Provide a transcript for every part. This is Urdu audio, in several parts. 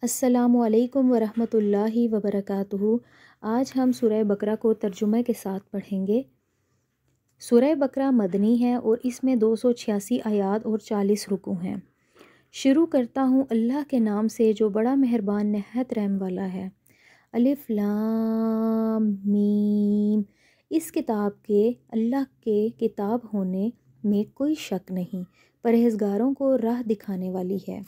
السلام علیکم ورحمۃ اللہ وبرکاتہ۔ آج ہم سورہ بقرہ کو ترجمہ کے ساتھ پڑھیں گے۔ سورہ بقرہ مدنی ہے اور اس میں 286 آیات اور 40 رکوع ہیں۔ شروع کرتا ہوں اللہ کے نام سے جو بڑا مہربان نہایت رحم والا ہے۔ الف لام میم۔ اس کتاب کے اللہ کے کتاب ہونے میں کوئی شک نہیں، پرہیزگاروں کو راہ دکھانے والی ہے۔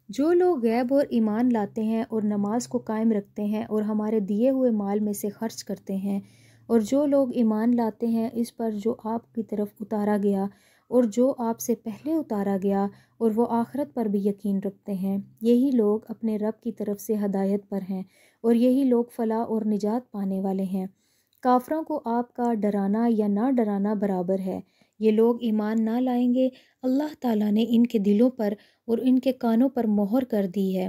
جو لوگ غیب اور ایمان لاتے ہیں اور نماز کو قائم رکھتے ہیں اور ہمارے دیے ہوئے مال میں سے خرچ کرتے ہیں، اور جو لوگ ایمان لاتے ہیں اس پر جو آپ کی طرف اتارا گیا اور جو آپ سے پہلے اتارا گیا، اور وہ آخرت پر بھی یقین رکھتے ہیں، یہی لوگ اپنے رب کی طرف سے ہدایت پر ہیں اور یہی لوگ فلاح اور نجات پانے والے ہیں۔ کافروں کو آپ کا ڈرانا یا نہ ڈرانا برابر ہے۔ یہ لوگ ایمان نہ لائیں گے، اللہ تعالیٰ نے ان کے دلوں پر اور ان کے کانوں پر مہر کر دی ہے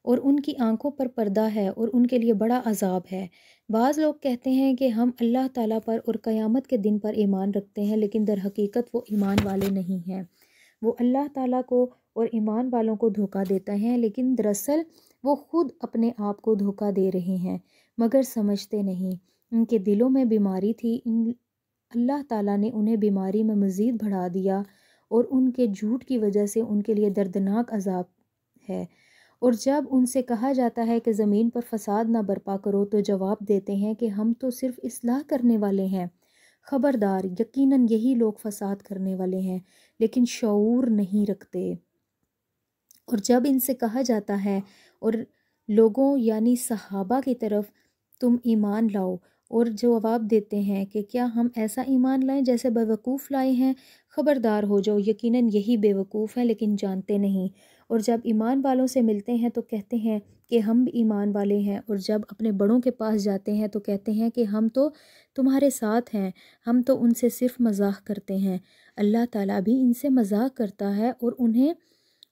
اور ان کی آنکھوں پر پردہ ہے اور ان کے لیے بڑا عذاب ہے۔ بعض لوگ کہتے ہیں کہ ہم اللہ تعالیٰ پر اور قیامت کے دن پر ایمان رکھتے ہیں، لیکن در حقیقت وہ ایمان والے نہیں ہیں۔ وہ اللہ تعالیٰ کو اور ایمان والوں کو دھوکہ دیتے ہیں، لیکن دراصل وہ خود اپنے آپ کو دھوکہ دے رہے ہیں مگر سمجھتے نہیں۔ ان کے دلوں میں بیماری تھی، اللہ تعالیٰ نے انہیں بیماری میں مزید بڑھا دیا اور ان کے جھوٹ کی وجہ سے ان کے لیے دردناک عذاب ہے۔ اور جب ان سے کہا جاتا ہے کہ زمین پر فساد نہ برپا کرو تو جواب دیتے ہیں کہ ہم تو صرف اصلاح کرنے والے ہیں۔ خبردار، یقیناً یہی لوگ فساد کرنے والے ہیں لیکن شعور نہیں رکھتے۔ اور جب ان سے کہا جاتا ہے اور لوگوں یعنی صحابہ کی طرف تم ایمان لاؤ، اور جواب دیتے ہیں کہ کیا ہم ایسا ایمان لائیں جیسے بیوقوف لائے ہیں؟ خبردار ہو جاؤ، یقیناً یہی بیوقوف ہیں لیکن جانتے نہیں۔ اور جب ایمان والوں سے ملتے ہیں تو کہتے ہیں کہ ہم بھی ایمان والے ہیں، اور جب اپنے بڑوں کے پاس جاتے ہیں تو کہتے ہیں کہ ہم تو تمہارے ساتھ ہیں، ہم تو ان سے صرف مذاق کرتے ہیں۔ اللہ تعالیٰ بھی ان سے مذاق کرتا ہے اور انہیں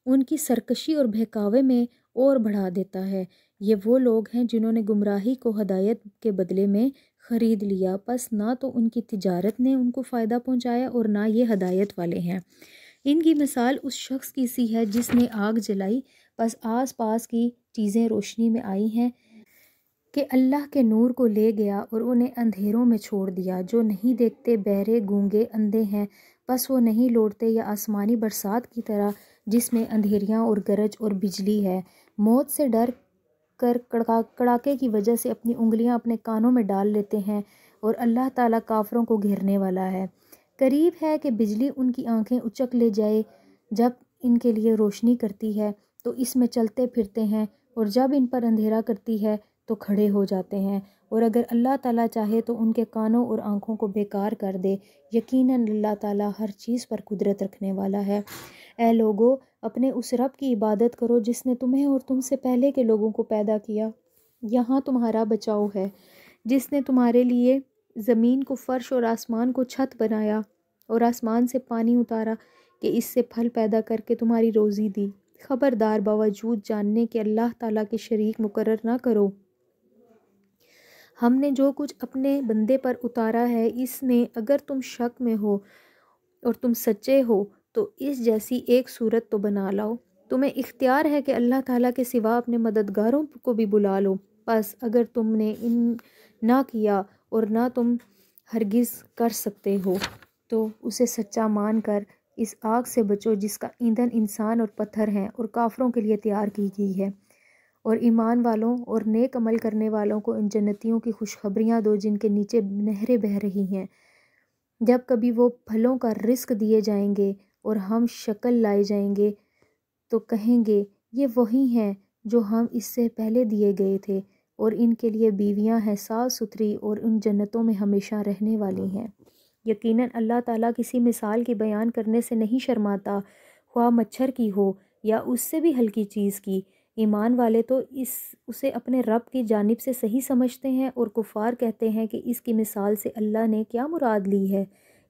ان کی سرکشی اور بہکاوے میں اور بڑھا دیتا ہے۔ یہ وہ لوگ ہیں جنہوں نے گمراہی کو ہدایت کے بدلے میں خرید لیا، پس نہ تو ان کی تجارت نے ان کو فائدہ پہنچایا اور نہ یہ ہدایت والے ہیں۔ ان کی مثال اس شخص کی سی ہے جس نے آگ جلائی، پس آس پاس کی چیزیں روشنی میں آئی ہیں کہ اللہ کے نور کو لے گیا اور انہیں اندھیروں میں چھوڑ دیا۔ جو نہیں دیکھتے، بہرے، گونگے، اندھے ہیں، پس وہ نہیں لوٹتے، یا آسمانی برسات کی طرح جس میں اندھیریاں اور گرج اور بجلی ہے۔ موت سے ڈر کر کڑاکے کی وجہ سے اپنی انگلیاں اپنے کانوں میں ڈال لیتے ہیں، اور اللہ تعالیٰ کافروں کو گھیرنے والا ہے۔ قریب ہے کہ بجلی ان کی آنکھیں اچک لے جائے، جب ان کے لیے روشنی کرتی ہے تو اس میں چلتے پھرتے ہیں، اور جب ان پر اندھیرا کرتی ہے تو کھڑے ہو جاتے ہیں۔ اور اگر اللہ تعالیٰ چاہے تو ان کے کانوں اور آنکھوں کو بیکار کر دے، یقیناً اللہ تعالیٰ ہر چیز پر قدرت رکھنے والا ہے۔ اے لوگو، اپنے اس رب کی عبادت کرو جس نے تمہیں اور تم سے پہلے کے لوگوں کو پیدا کیا۔ یہاں تمہارا بچاؤ ہے، جس نے تمہارے لیے زمین کو فرش اور آسمان کو چھت بنایا، اور آسمان سے پانی اتارا کہ اس سے پھل پیدا کر کے تمہاری روزی دی۔ خبردار، باوجود جاننے کہ اللہ تعالیٰ کے شریک مقرر نہ کرو۔ ہم نے جو کچھ اپنے بندے پر اتارا ہے اس میں اگر تم شک میں ہو اور تم سچے ہو تو اس جیسی ایک صورت تو بنا لاؤ۔ تمہیں اختیار ہے کہ اللہ تعالیٰ کے سوا اپنے مددگاروں کو بھی بلا لو، بس اگر تم نے نہ کیا اور نہ تم ہرگز کر سکتے ہو تو اسے سچا مان کر اس آگ سے بچو جس کا ایندھن انسان اور پتھر ہیں اور کافروں کے لیے تیار کی گئی ہے۔ اور ایمان والوں اور نیک عمل کرنے والوں کو ان جنتیوں کی خوشخبریاں دو جن کے نیچے نہریں بہہ رہی ہیں۔ جب کبھی وہ پھلوں کا رزق دیے جائیں گے اور ہم شکل لائے جائیں گے تو کہیں گے یہ وہی ہیں جو ہم اس سے پہلے دیے گئے تھے، اور ان کے لیے بیویاں ہیں صاف ستھری اور ان جنتوں میں ہمیشہ رہنے والی ہیں۔ یقیناً اللہ تعالیٰ کسی مثال کی بیان کرنے سے نہیں شرماتا، خواہ مچھر کی ہو یا اس سے بھی ہلکی چیز کی۔ ایمان والے تو اسے اپنے رب کی جانب سے صحیح سمجھتے ہیں، اور کفار کہتے ہیں کہ اس کی مثال سے اللہ نے کیا مراد لی ہے۔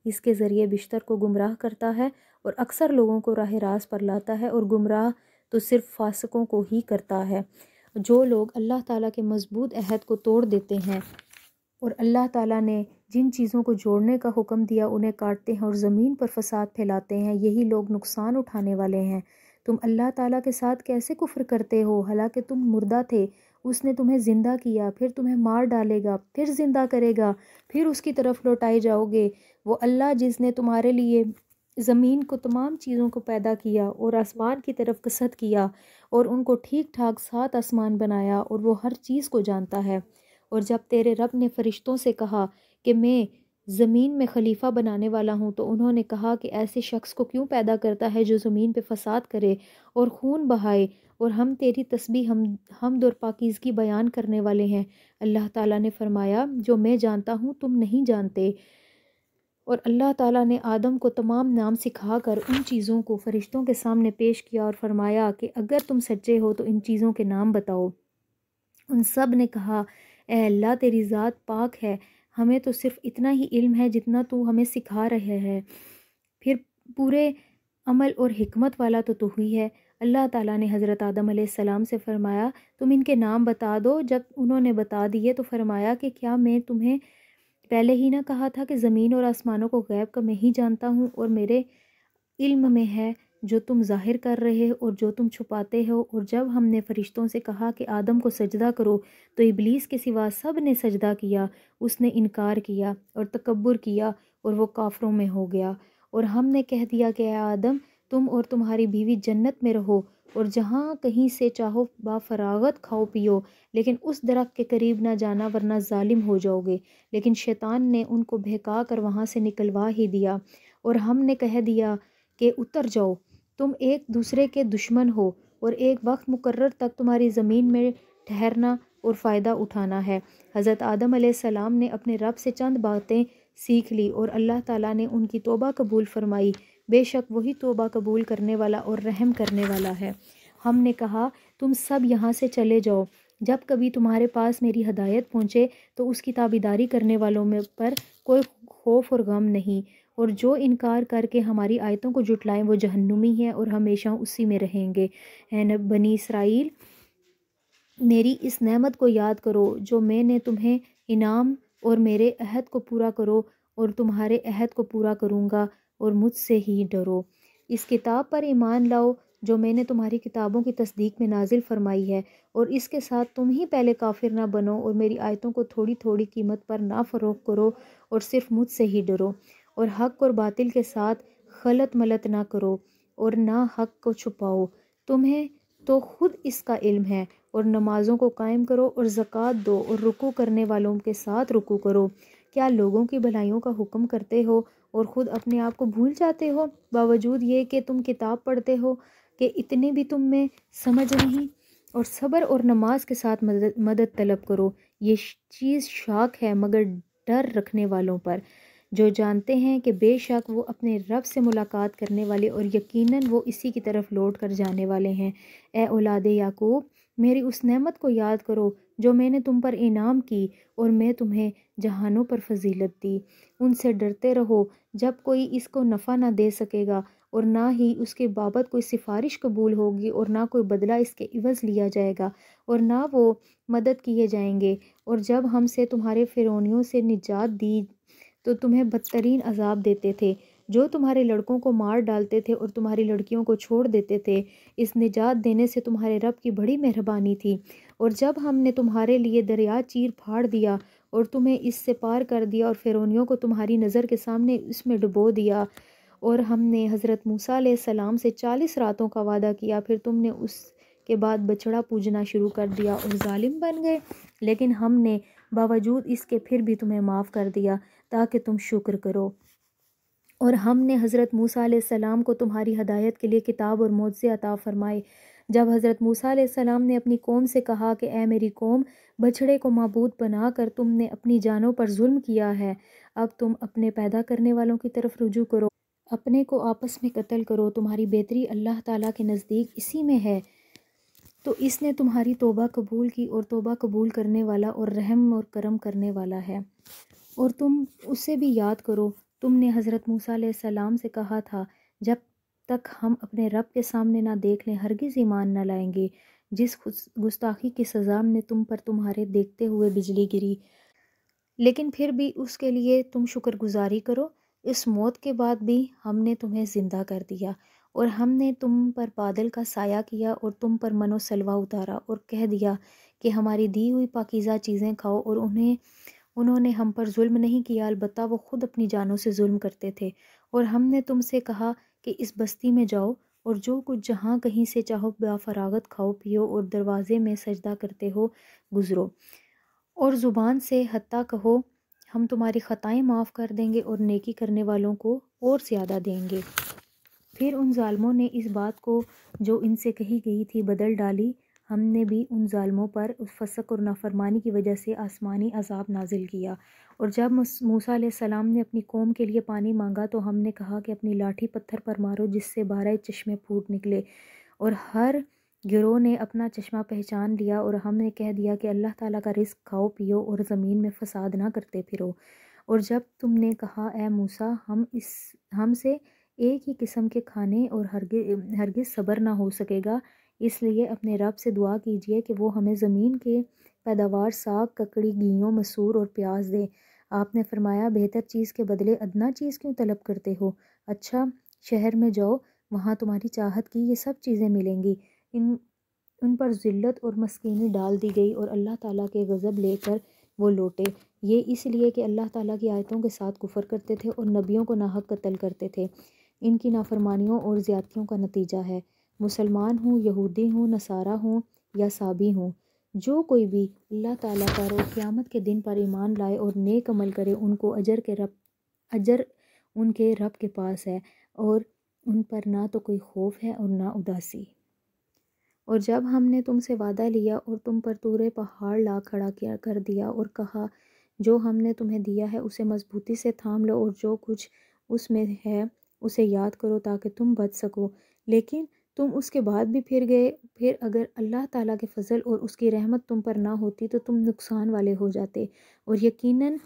اس کے ذریعے بیشتر کو گمراہ کرتا ہے اور اکثر لوگوں کو راہ راست پر لاتا ہے، اور گمراہ تو صرف فاسقوں کو ہی کرتا ہے۔ جو لوگ اللہ تعالیٰ کے مضبوط عہد کو توڑ دیتے ہیں اور اللہ تعالیٰ نے جن چیزوں کو جوڑنے کا حکم دیا انہیں کاٹتے ہیں اور زمین پر فساد پھیلاتے ہیں، یہی لوگ نقصان اٹھانے والے ہیں۔ تم اللہ تعالیٰ کے ساتھ کیسے کفر کرتے ہو؟ حالانکہ تم مردہ تھے، اس نے تمہیں زندہ کیا، پھر تمہیں مار ڈالے گا، پھر زندہ کرے گا، پھر اس کی طرف لوٹائے جاؤ گے۔ وہ اللہ جس نے تمہارے لیے زمین کو تمام چیزوں کو پیدا کیا اور آسمان کی طرف قصد کیا اور ان کو ٹھیک ٹھاک 7 آسمان بنایا، اور وہ ہر چیز کو جانتا ہے۔ اور جب تیرے رب نے فرشتوں سے کہا کہ میں زمین میں خلیفہ بنانے والا ہوں، تو انہوں نے کہا کہ ایسے شخص کو کیوں پیدا کرتا ہے جو زمین پہ فساد کرے اور خون بہائے، اور ہم تیری تسبیح حمد اور پاکیزگی بیان کرنے والے ہیں۔ اللہ تعالیٰ نے فرمایا جو میں جانتا ہوں تم نہیں جانتے۔ اور اللہ تعالیٰ نے آدم کو تمام نام سکھا کر ان چیزوں کو فرشتوں کے سامنے پیش کیا اور فرمایا کہ اگر تم سچے ہو تو ان چیزوں کے نام بتاؤ۔ ان سب نے کہا اے اللہ تیری ذات پاک ہے، ہمیں تو صرف اتنا ہی علم ہے جتنا تو ہمیں سکھا رہے ہے، پھر پورے عمل اور حکمت والا تو ہی ہے۔ اللہ تعالیٰ نے حضرت آدم علیہ السلام سے فرمایا تم ان کے نام بتا دو۔ جب انہوں نے بتا دیے تو فرمایا کہ کیا میں تمہیں پہلے ہی نہ کہا تھا کہ زمین اور آسمانوں کو غیب کا میں ہی جانتا ہوں، اور میرے علم میں ہے جو تم ظاہر کر رہے اور جو تم چھپاتے ہو۔ اور جب ہم نے فرشتوں سے کہا کہ آدم کو سجدہ کرو تو ابلیس کے سوا سب نے سجدہ کیا، اس نے انکار کیا اور تکبر کیا اور وہ کافروں میں ہو گیا۔ اور ہم نے کہہ دیا کہ اے آدم تم اور تمہاری بیوی جنت میں رہو اور جہاں کہیں سے چاہو با فراغت کھاؤ پیو، لیکن اس درخت کے قریب نہ جانا ورنہ ظالم ہو جاؤ گے۔ لیکن شیطان نے ان کو بہکا کر وہاں سے نکلوا ہی دیا، اور ہم نے کہہ دیا کہ اتر جاؤ، تم ایک دوسرے کے دشمن ہو، اور ایک وقت مقرر تک تمہاری زمین میں ٹھہرنا اور فائدہ اٹھانا ہے۔ حضرت آدم علیہ السلام نے اپنے رب سے چند باتیں سیکھ لی اور اللہ تعالیٰ نے ان کی توبہ قبول فرمائی، بے شک وہی توبہ قبول کرنے والا اور رحم کرنے والا ہے۔ ہم نے کہا تم سب یہاں سے چلے جاؤ، جب کبھی تمہارے پاس میری ہدایت پہنچے تو اس کی تابعداری کرنے والوں میں پر کوئی خوف اور غم نہیں، اور جو انکار کر کے ہماری آیتوں کو جھٹلائیں وہ جہنمی ہیں اور ہمیشہ اسی میں رہیں گے۔ اے بنی اسرائیل، میری اس نعمت کو یاد کرو جو میں نے تمہیں انعام، اور میرے عہد کو پورا کرو اور تمہارے عہد کو پورا کروں گا، اور مجھ سے ہی ڈرو۔ اس کتاب پر ایمان لاؤ جو میں نے تمہاری کتابوں کی تصدیق میں نازل فرمائی ہے، اور اس کے ساتھ تم ہی پہلے کافر نہ بنو، اور میری آیتوں کو تھوڑی تھوڑی قیمت پر نہ فروخت کرو، اور صرف مجھ سے ہی ڈرو، اور حق اور باطل کے ساتھ خلط ملط نہ کرو اور نہ حق کو چھپاؤ۔ تمہیں تو خود اس کا علم ہے، اور نمازوں کو قائم کرو اور زکوٰۃ دو اور رکوع کرنے والوں کے ساتھ رکوع کرو۔ کیا لوگوں کی بھلائیوں کا حکم کرتے ہو اور خود اپنے آپ کو بھول جاتے ہو؟ باوجود یہ کہ تم کتاب پڑھتے ہو کہ اتنے بھی تم میں سمجھ نہیں؟ اور صبر اور نماز کے ساتھ مدد طلب کرو، یہ چیز شاک ہے مگر ڈر رکھنے والوں پر، جو جانتے ہیں کہ بے شک وہ اپنے رب سے ملاقات کرنے والے اور یقیناً وہ اسی کی طرف لوٹ کر جانے والے ہیں۔ اے اولاد یعقوب، میری اس نعمت کو یاد کرو جو میں نے تم پر انعام کی، اور میں تمہیں جہانوں پر فضیلت دی۔ ان سے ڈرتے رہو جب کوئی اس کو نفع نہ دے سکے گا، اور نہ ہی اس کے بابت کوئی سفارش قبول ہوگی، اور نہ کوئی بدلہ اس کے عوض لیا جائے گا، اور نہ وہ مدد کیے جائیں گے۔ اور جب ہم سے تمہارے فرعونیوں سے نجات دی تو تمہیں بدترین عذاب دیتے تھے، جو تمہارے لڑکوں کو مار ڈالتے تھے اور تمہاری لڑکیوں کو چھوڑ دیتے تھے۔ اس نجات دینے سے تمہارے رب کی بڑی مہربانی تھی۔ اور جب ہم نے تمہارے لیے دریا چیر پھاڑ دیا اور تمہیں اس سے پار کر دیا، اور فرعونیوں کو تمہاری نظر کے سامنے اس میں ڈبو دیا، اور ہم نے حضرت موسیٰ علیہ السلام سے 40 راتوں کا وعدہ کیا، پھر تم نے اس کے بعد بچڑا پوجنا شروع کر دیا اور ظالم بن گئے، لیکن ہم نے باوجود اس کے پھر بھی تمہیں معاف کر دیا تاکہ تم شکر کرو۔ اور ہم نے حضرت موسیٰ علیہ السلام کو تمہاری ہدایت کے لیے کتاب اور معجزے عطا فرمائے۔ جب حضرت موسیٰ علیہ السلام نے اپنی قوم سے کہا کہ اے میری قوم، بچھڑے کو معبود بنا کر تم نے اپنی جانوں پر ظلم کیا ہے، اب تم اپنے پیدا کرنے والوں کی طرف رجوع کرو، اپنے کو آپس میں قتل کرو، تمہاری بہتری اللہ تعالیٰ کے نزدیک اسی میں ہے۔ تو اس نے تمہاری توبہ قبول کی، اور توبہ قبول کرنے والا اور رحم اور کرم کرنے والا ہے۔ اور تم اسے بھی یاد کرو، تم نے حضرت موسیٰ علیہ السلام سے کہا تھا جب تک ہم اپنے رب کے سامنے نہ دیکھ لیں ہرگز ایمان نہ لائیں گے۔ جس گستاخی کی سزا نے تم پر تمہارے دیکھتے ہوئے بجلی گری، لیکن پھر بھی اس کے لیے تم شکر گزاری کرو۔ اس موت کے بعد بھی ہم نے تمہیں زندہ کر دیا، اور ہم نے تم پر بادل کا سایہ کیا اور تم پر من و سلوہ اتارا اور کہہ دیا کہ ہماری دی ہوئی پاکیزہ چیزیں کھاؤ، اور انہوں نے ہم پر ظلم نہیں کیا، البتہ وہ خود اپنی جانوں سے ظلم کرتے تھے۔ اور ہم نے تم سے کہا کہ اس بستی میں جاؤ اور جو کچھ جہاں کہیں سے چاہو بفراغت کھاؤ پیو، اور دروازے میں سجدہ کرتے ہو گزرو، اور زبان سے حتیٰ کہو ہم تمہاری خطائیں معاف کر دیں گے اور نیکی کرنے والوں کو اور زیادہ دیں گے۔ پھر ان ظالموں نے اس بات کو جو ان سے کہی گئی تھی بدل ڈالی، ہم نے بھی ان ظالموں پر اس فسق اور نافرمانی کی وجہ سے آسمانی عذاب نازل کیا۔ اور جب موسیٰ علیہ السلام نے اپنی قوم کے لیے پانی مانگا تو ہم نے کہا کہ اپنی لاٹھی پتھر پر مارو جس سے 12 چشمے پھوٹ نکلے، اور ہر گروہ نے اپنا چشمہ پہچان لیا، اور ہم نے کہہ دیا کہ اللہ تعالیٰ کا رزق کھاؤ پیو اور زمین میں فساد نہ کرتے پھرو۔ اور جب تم نے کہا اے موسیٰ ہم سے ایک ہی قسم کے کھانے اور ہرگز صبر نہ ہو سکے گا، اس لیے اپنے رب سے دعا کیجئے کہ وہ ہمیں زمین کے پیداوار ساگ، ککڑی، گیہوں، مسور اور پیاز دے۔ آپ نے فرمایا بہتر چیز کے بدلے ادنیٰ چیز کیوں طلب کرتے ہو؟ اچھا شہر میں جاؤ، وہاں تمہاری چاہت کی یہ سب چیزیں ملیں گی۔ ان پر ذلت اور مسکینی ڈال دی گئی اور اللہ تعالیٰ کے غضب لے کر وہ لوٹے، یہ اس لیے کہ اللہ تعالیٰ کی آیتوں کے ساتھ کفر کرتے تھے اور نبیوں کو ناحق قتل کرتے تھے۔ ان کی نافرمانیوں اور زیادتیوں کا نتیجہ ہے، مسلمان ہوں، یہودی ہوں، نصارہ ہوں یا صابی ہوں، جو کوئی بھی اللہ تعالیٰ پر اور قیامت کے دن پر ایمان لائے اور نیک عمل کرے، ان کو اجر ان کے رب کے پاس ہے، اور ان پر نہ تو کوئی خوف ہے اور نہ اداسی۔ اور جب ہم نے تم سے وعدہ لیا اور تم پر طور پہاڑ لا کھڑا کر دیا اور کہا جو ہم نے تمہیں دیا ہے اسے مضبوطی سے تھام لو اور جو کچھ اس میں ہے اسے یاد کرو تاکہ تم بچ سکو، لیکن تم اس کے بعد بھی پھر گئے، پھر اگر اللہ تعالیٰ کے فضل اور اس کی رحمت تم پر نہ ہوتی تو تم نقصان والے ہو جاتے، اور یقیناً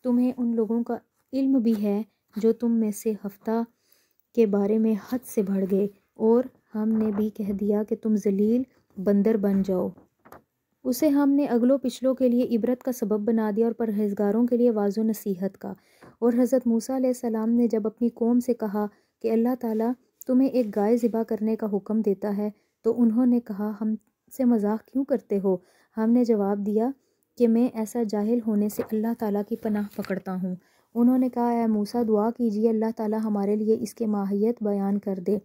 تمہیں ان لوگوں کا علم بھی ہے جو تم میں سے ہفتہ کے بارے میں حد سے بڑھ گئے، اور ہم نے بھی کہہ دیا کہ تم ذلیل بندر بن جاؤ۔ اسے ہم نے اگلوں پچھلوں کے لیے عبرت کا سبب بنا دیا اور پرہیزگاروں کے لیے واعظ و نصیحت کا۔ اور حضرت موسیٰ علیہ السلام نے جب اپنی قوم سے کہا کہ اللہ تعالیٰ تمہیں ایک گائے ذبح کرنے کا حکم دیتا ہے تو انہوں نے کہا ہم سے مذاق کیوں کرتے ہو؟ ہم نے جواب دیا کہ میں ایسا جاہل ہونے سے اللہ تعالیٰ کی پناہ پکڑتا ہوں۔ انہوں نے کہا اے موسیٰ دعا کیجئے اللہ تعالیٰ ہمارے لیے اس کے ماہیت بیان کر دے۔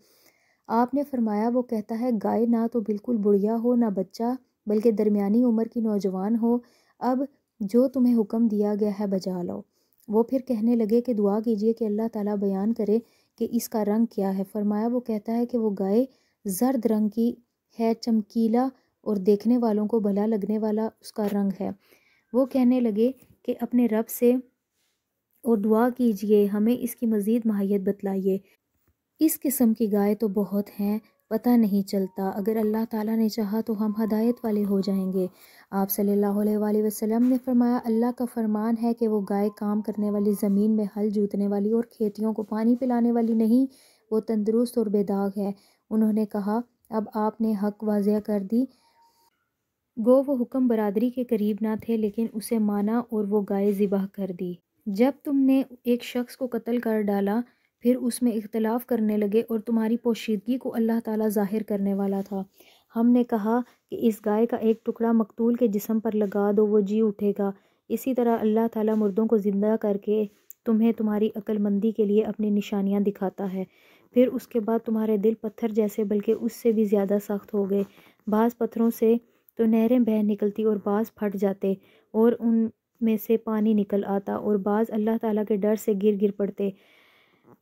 آپ نے فرمایا وہ کہتا ہے گائے نہ تو بالکل بڑھیا ہو نہ بچہ بلکہ درمیانی عمر کی نوجوان ہو، اب جو تمہیں حکم دیا گیا ہے بجا لاؤ۔ وہ پھر کہنے لگے کہ دعا کیجئے کہ اللہ تعالیٰ بیان کرے کہ اس کا رنگ کیا ہے۔ فرمایا وہ کہتا ہے کہ وہ گائے زرد رنگ کی ہے، چمکیلا اور دیکھنے والوں کو بھلا لگنے والا اس کا رنگ ہے۔ وہ کہنے لگے کہ اپنے رب سے اور دعا کیجئے ہمیں اس کی مزید ماہیت بتلائیے، اس قسم کی گائے تو بہت ہیں، پتہ نہیں چلتا، اگر اللہ تعالیٰ نے چاہا تو ہم ہدایت والے ہو جائیں گے۔ آپ صلی اللہ علیہ وآلہ وسلم نے فرمایا اللہ کا فرمان ہے کہ وہ گائے کام کرنے والی، زمین میں ہل جوتنے والی اور کھیتیوں کو پانی پلانے والی نہیں، وہ تندرست اور بے داغ ہے۔ انہوں نے کہا اب آپ نے حق واضح کر دی، گو وہ حکم برادری کے قریب نہ تھے لیکن اسے مانا اور وہ گائے ذبح کر دی۔ جب تم نے ایک شخص کو قتل کر ڈالا پھر اس میں اختلاف کرنے لگے اور تمہاری پوشیدگی کو اللہ تعالیٰ ظاہر کرنے والا تھا، ہم نے کہا کہ اس گائے کا ایک ٹکڑا مقتول کے جسم پر لگا دو، وہ جی اٹھے گا۔ اسی طرح اللہ تعالیٰ مردوں کو زندہ کر کے تمہیں تمہاری عقل مندی کے لیے اپنی نشانیاں دکھاتا ہے، پھر اس کے بعد تمہارے دل پتھر جیسے بلکہ اس سے بھی زیادہ سخت ہو گئے، بعض پتھروں سے تو نہریں بہہ نکلتی اور بعض پھٹ جاتے اور ان میں سے پانی نکل آتا، اور بعض اللہ تعالیٰ کے ڈر سے گر پڑتے،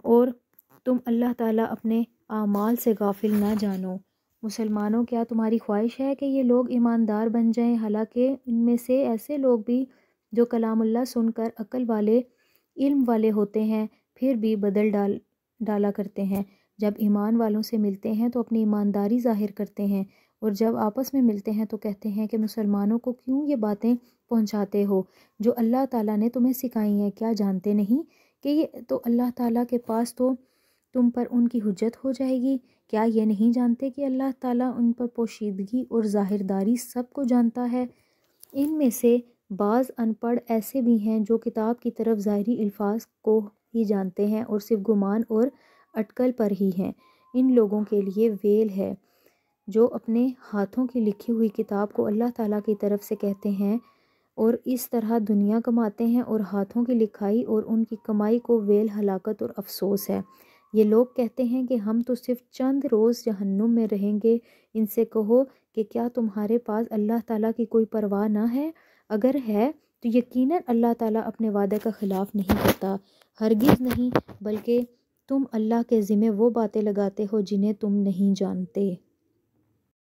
اور تم اللہ تعالیٰ اپنے اعمال سے غافل نہ جانو۔ مسلمانوں کیا تمہاری خواہش ہے کہ یہ لوگ ایماندار بن جائیں، حالانکہ ان میں سے ایسے لوگ بھی جو کلام اللہ سن کر عقل والے، علم والے ہوتے ہیں پھر بھی بدل ڈالا کرتے ہیں، جب ایمان والوں سے ملتے ہیں تو اپنی ایمانداری ظاہر کرتے ہیں، اور جب آپس میں ملتے ہیں تو کہتے ہیں کہ مسلمانوں کو کیوں یہ باتیں پہنچاتے ہو جو اللہ تعالیٰ نے تمہیں سکھائی ہیں، کیا جانتے نہیں کہ یہ تو اللہ تعالیٰ کے پاس تو تم پر ان کی حجت ہو جائے گی؟ کیا یہ نہیں جانتے کہ اللہ تعالیٰ ان پر پوشیدگی اور ظاہرداری سب کو جانتا ہے؟ ان میں سے بعض ان پڑھ ایسے بھی ہیں جو کتاب کی طرف ظاہری الفاظ کو ہی جانتے ہیں اور صرف گمان اور اٹکل پر ہی ہیں، ان لوگوں کے لیے ویل ہے جو اپنے ہاتھوں کی لکھی ہوئی کتاب کو اللہ تعالیٰ کی طرف سے کہتے ہیں اور اس طرح دنیا کماتے ہیں، اور ہاتھوں کی لکھائی اور ان کی کمائی کو ویل، ہلاکت اور افسوس ہے۔ یہ لوگ کہتے ہیں کہ ہم تو صرف چند روز جہنم میں رہیں گے۔ ان سے کہو کہ کیا تمہارے پاس اللہ تعالیٰ کی کوئی پرواہ نہ ہے؟ اگر ہے تو یقیناً اللہ تعالیٰ اپنے وعدے کا خلاف نہیں کرتا، ہرگز نہیں، بلکہ تم اللہ کے ذمہ وہ باتیں لگاتے ہو جنہیں تم نہیں جانتے۔